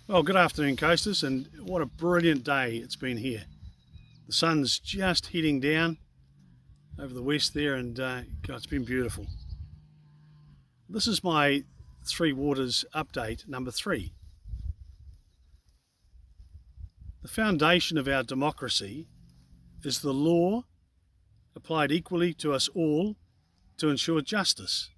Well, good afternoon, coasters, and what a brilliant day it's been here. The sun's just heading down over the west there, and God, it's been beautiful. This is my Three Waters update number 3. The foundation of our democracy is the law applied equally to us all to ensure justice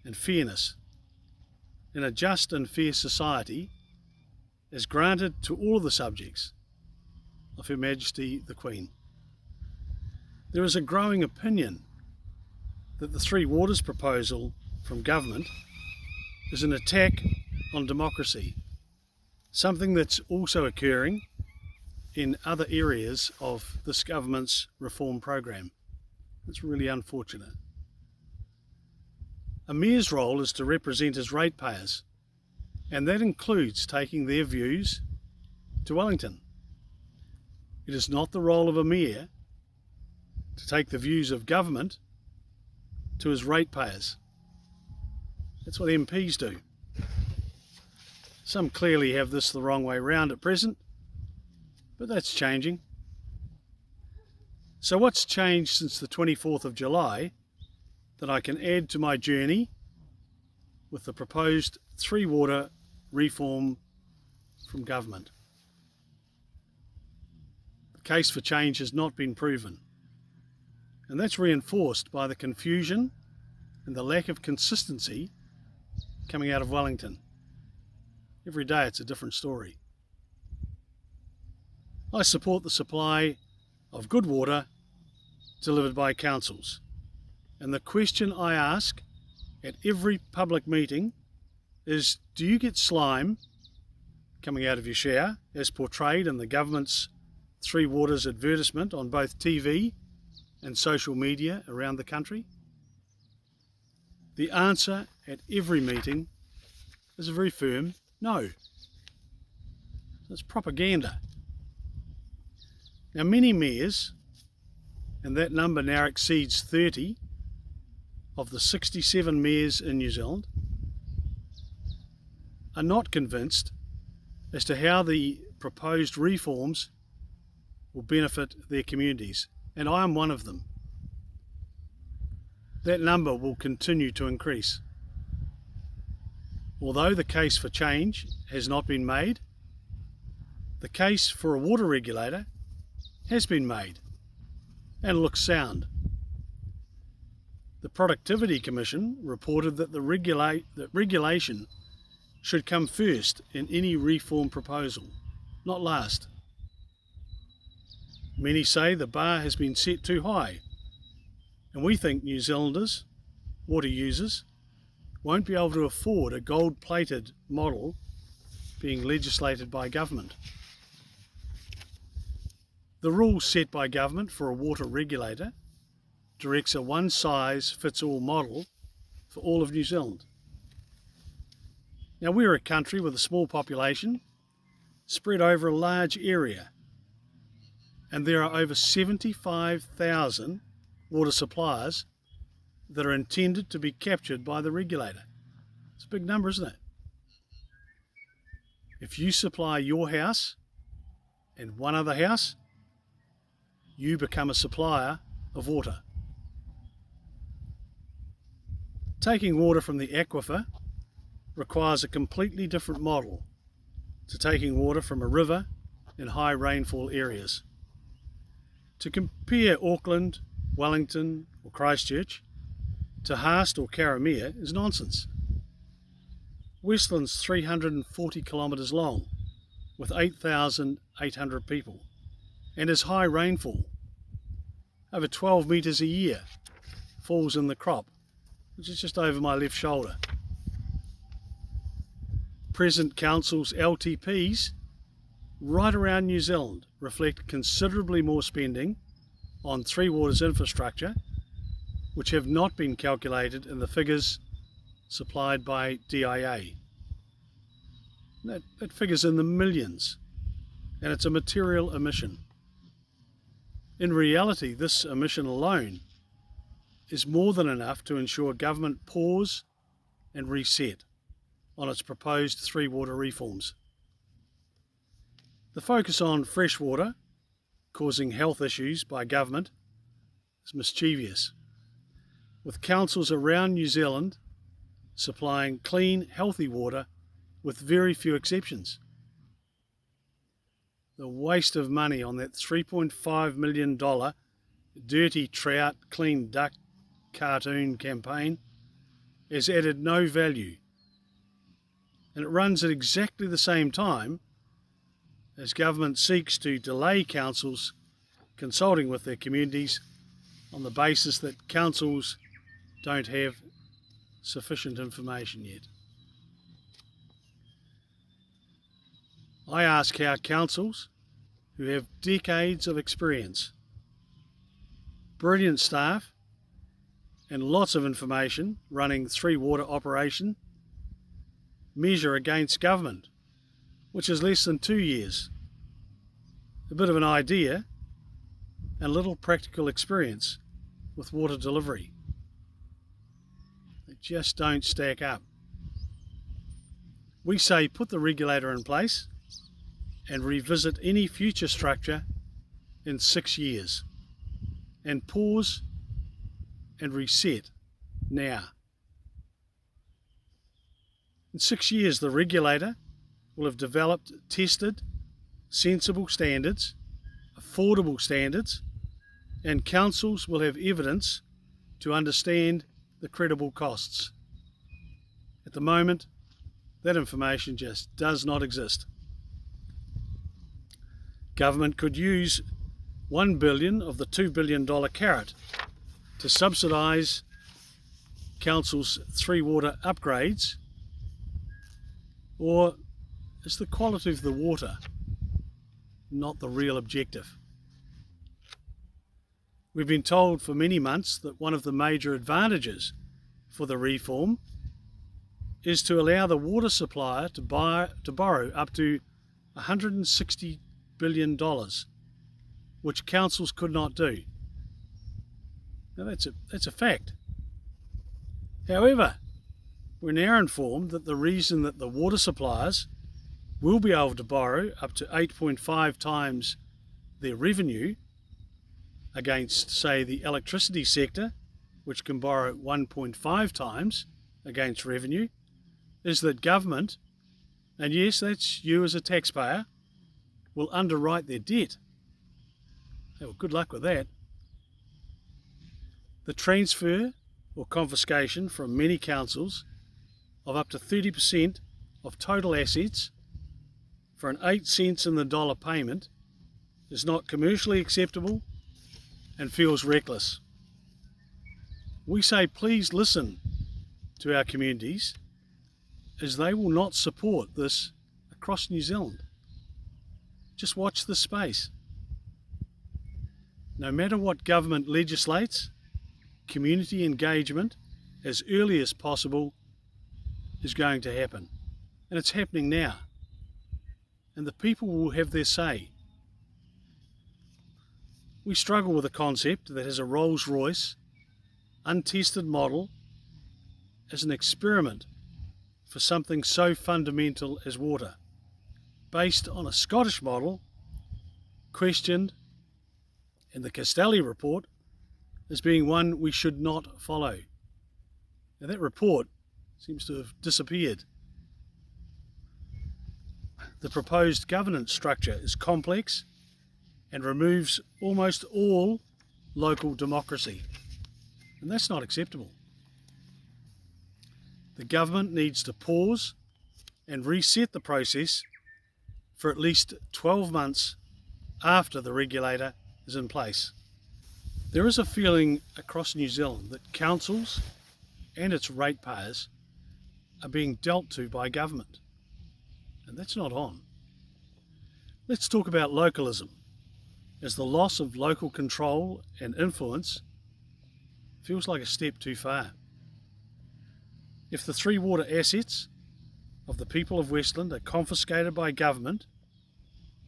and fairness. In a just and fair society, is granted to all the subjects of Her Majesty the Queen. There is a growing opinion that the Three Waters proposal from government is an attack on democracy, something that's also occurring in other areas of this government's reform program. It's really unfortunate. A mayor's role is to represent his ratepayers, and that includes taking their views to Wellington. It is not the role of a mayor to take the views of government to his ratepayers. That's what MPs do. Some clearly have this the wrong way round at present, but that's changing. So what's changed since the 24th of July that I can add to my journey with the proposed Three Water reform from government? The case for change has not been proven, and that's reinforced by the confusion and the lack of consistency coming out of Wellington. Every day it's a different story. I support the supply of good water delivered by councils, and the question I ask at every public meeting is, do you get slime coming out of your shower as portrayed in the government's Three Waters advertisement on both TV and social media around the country? The answer at every meeting is a very firm no. It's propaganda. Now, many mayors, and that number now exceeds 30 of the 67 mayors in New Zealand, are not convinced as to how the proposed reforms will benefit their communities, and I am one of them. That number will continue to increase. Although the case for change has not been made, the case for a water regulator has been made and looks sound. The Productivity Commission reported that the regulation should come first in any reform proposal, not last. Many say the bar has been set too high, and we think New Zealanders, water users, won't be able to afford a gold-plated model being legislated by government. The rules set by government for a water regulator directs a one-size-fits-all model for all of New Zealand. Now, we're a country with a small population spread over a large area, and there are over 75,000 water suppliers that are intended to be captured by the regulator. It's a big number, isn't it? If you supply your house and one other house, you become a supplier of water. Taking water from the aquifer requires a completely different model to taking water from a river in high rainfall areas. To compare Auckland, Wellington or Christchurch to Haast or Karamea is nonsense. Westland's 340 kilometres long with 8,800 people and has high rainfall. Over 12 metres a year falls in the crop, which is just over my left shoulder. Present council's LTPs right around New Zealand reflect considerably more spending on Three Waters infrastructure, which have not been calculated in the figures supplied by DIA. That figure's in the millions, and it's a material emission. In reality, this emission alone is more than enough to ensure government pause and reset on its proposed Three Water reforms. The focus on freshwater causing health issues by government is mischievous, with councils around New Zealand supplying clean, healthy water with very few exceptions. The waste of money on that $3.5 million dirty trout, clean duck cartoon campaign has added no value, and it runs at exactly the same time as government seeks to delay councils consulting with their communities on the basis that councils don't have sufficient information yet. I ask how councils who have decades of experience, brilliant staff and lots of information running three-water operation measure against government, which is less than 2 years, a bit of an idea and little practical experience with water delivery. They just don't stack up. We say put the regulator in place and revisit any future structure in 6 years, and pause and reset now. In 6 years, the regulator will have developed, tested, sensible standards, affordable standards, and councils will have evidence to understand the credible costs. At the moment, that information just does not exist. Government could use $1 billion of the $2 billion carrot to subsidise councils' three-water upgrades, or is the quality of the water not the real objective? We've been told for many months that one of the major advantages for the reform is to allow the water supplier to borrow up to $160 billion, which councils could not do. Now that's a fact. However, we're now informed that the reason that the water suppliers will be able to borrow up to 8.5 times their revenue against, say, the electricity sector, which can borrow 1.5 times against revenue, is that government, and yes, that's you as a taxpayer, will underwrite their debt. Well, good luck with that. The transfer or confiscation from many councils of up to 30% of total assets for an 8 cents in the dollar payment is not commercially acceptable and feels reckless. We say please listen to our communities, as they will not support this across New Zealand. Just watch this space. No matter what government legislates, community engagement as early as possible is going to happen. And it's happening now. And the people will have their say. We struggle with a concept that has a Rolls-Royce, untested model as an experiment for something so fundamental as water, based on a Scottish model questioned in the Castelli report as being one we should not follow. Now that report seems to have disappeared. The proposed governance structure is complex and removes almost all local democracy, and that's not acceptable. The government needs to pause and reset the process for at least 12 months after the regulator is in place. There is a feeling across New Zealand that councils and its ratepayers are being dealt to by government, and that's not on. Let's talk about localism, as the loss of local control and influence feels like a step too far. If the three water assets of the people of Westland are confiscated by government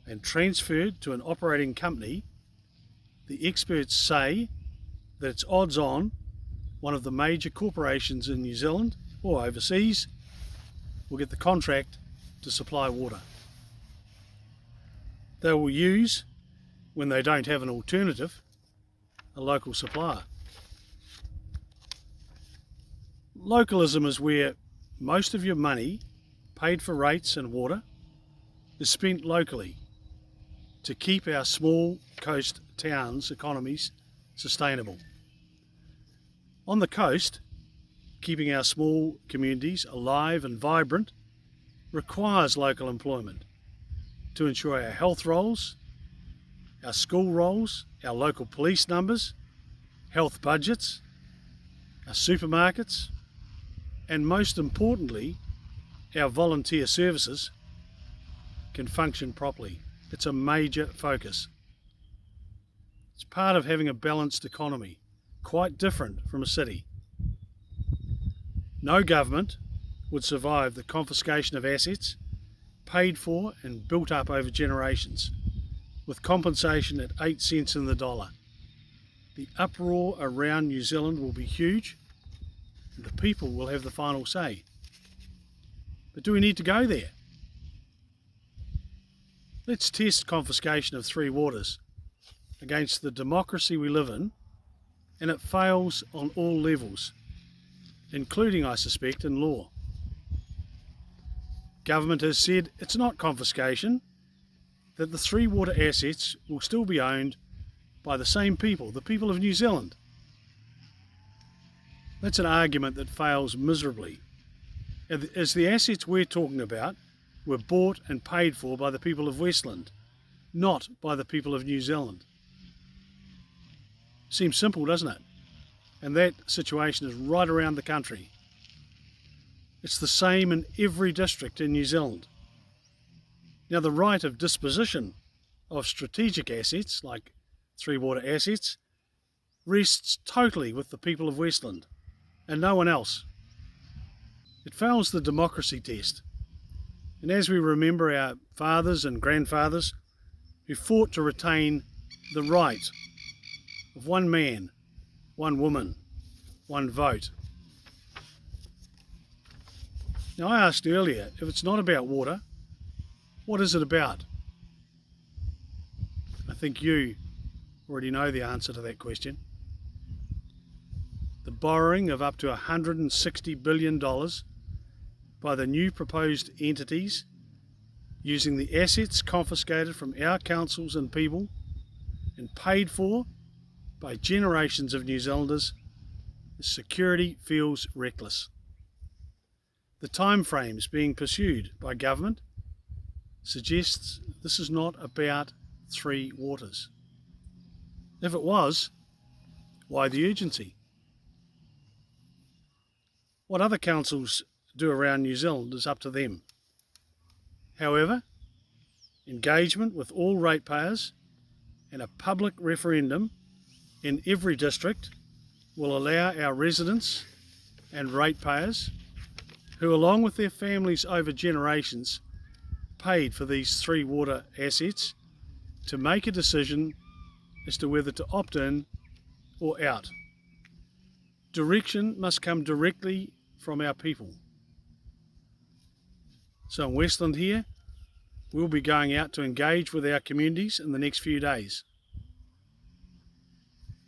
and transferred to an operating company, the experts say that it's odds on one of the major corporations in New Zealand or overseas will get the contract to supply water. they will use, when they don't have an alternative, a local supplier. Localism is where most of your money paid for rates and water is spent locally to keep our small coast towns' economies sustainable. On the coast, keeping our small communities alive and vibrant requires local employment to ensure our health rolls, our school rolls, our local police numbers, health budgets, our supermarkets, and most importantly, our volunteer services can function properly. It's a major focus. It's part of having a balanced economy, quite different from a city. No government would survive the confiscation of assets paid for and built up over generations, with compensation at 8 cents in the dollar. The uproar around New Zealand will be huge, and the people will have the final say. But do we need to go there? Let's test confiscation of Three Waters against the democracy we live in, and it fails on all levels, including, I suspect, in law. Government has said it's not confiscation, that the Three Water assets will still be owned by the same people, the people of New Zealand. That's an argument that fails miserably, as the assets we're talking about were bought and paid for by the people of Westland, not by the people of New Zealand. Seems simple, doesn't it? And that situation is right around the country. It's the same in every district in New Zealand. Now, the right of disposition of strategic assets, like Three Water assets, rests totally with the people of Westland and no one else. It fails the democracy test. And as we remember our fathers and grandfathers who fought to retain the right of one man, one woman, one vote. Now, I asked earlier, if it's not about water, what is it about? I think you already know the answer to that question. The borrowing of up to $160 billion by the new proposed entities using the assets confiscated from our councils and people and paid for by generations of New Zealanders, the security feels reckless. The timeframes being pursued by government suggests this is not about Three Waters. If it was, why the urgency? What other councils do around New Zealand is up to them. However, engagement with all ratepayers and a public referendum in every district will allow our residents and ratepayers, who along with their families over generations paid for these Three Water assets, to make a decision as to whether to opt in or out. Direction must come directly from our people. So in Westland here, we'll be going out to engage with our communities in the next few days.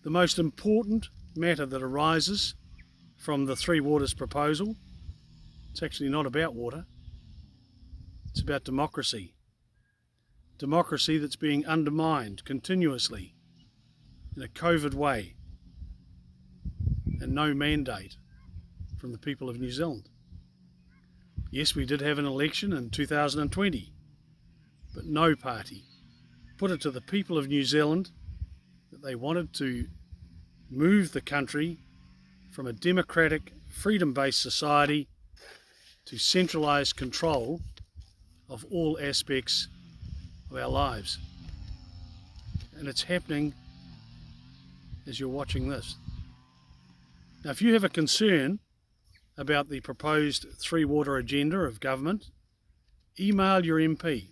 The most important matter that arises from the Three Waters proposal, it's actually not about water, it's about democracy. Democracy that's being undermined continuously in a COVID way, and no mandate from the people of New Zealand. Yes, we did have an election in 2020, but no party put it to the people of New Zealand that they wanted to move the country from a democratic, freedom-based society to centralised control of all aspects of our lives. And it's happening as you're watching this. Now, if you have a concern about the proposed Three Water agenda of government, email your MP.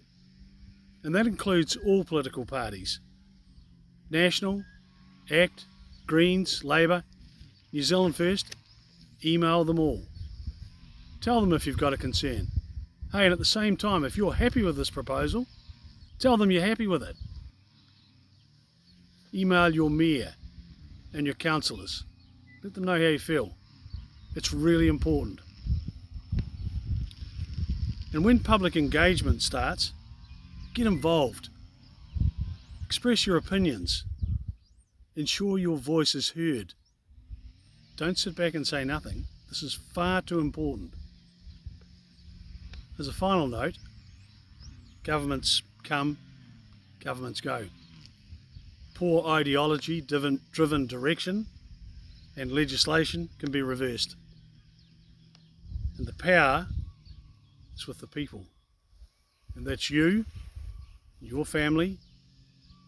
And that includes all political parties. National, ACT, Greens, Labour, New Zealand First, email them all. Tell them if you've got a concern. Hey, and at the same time, if you're happy with this proposal, Tell them you're happy with it. Email your mayor and your councillors. Let them know how you feel. It's really important. And when public engagement starts, get involved. Express your opinions. Ensure your voice is heard. Don't sit back and say nothing. This is far too important. As a final note, governments come, governments go. Poor ideology driven direction and legislation can be reversed. And the power is with the people. And that's you, your family,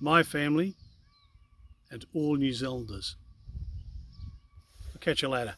my family, and all New Zealanders. I'll catch you later.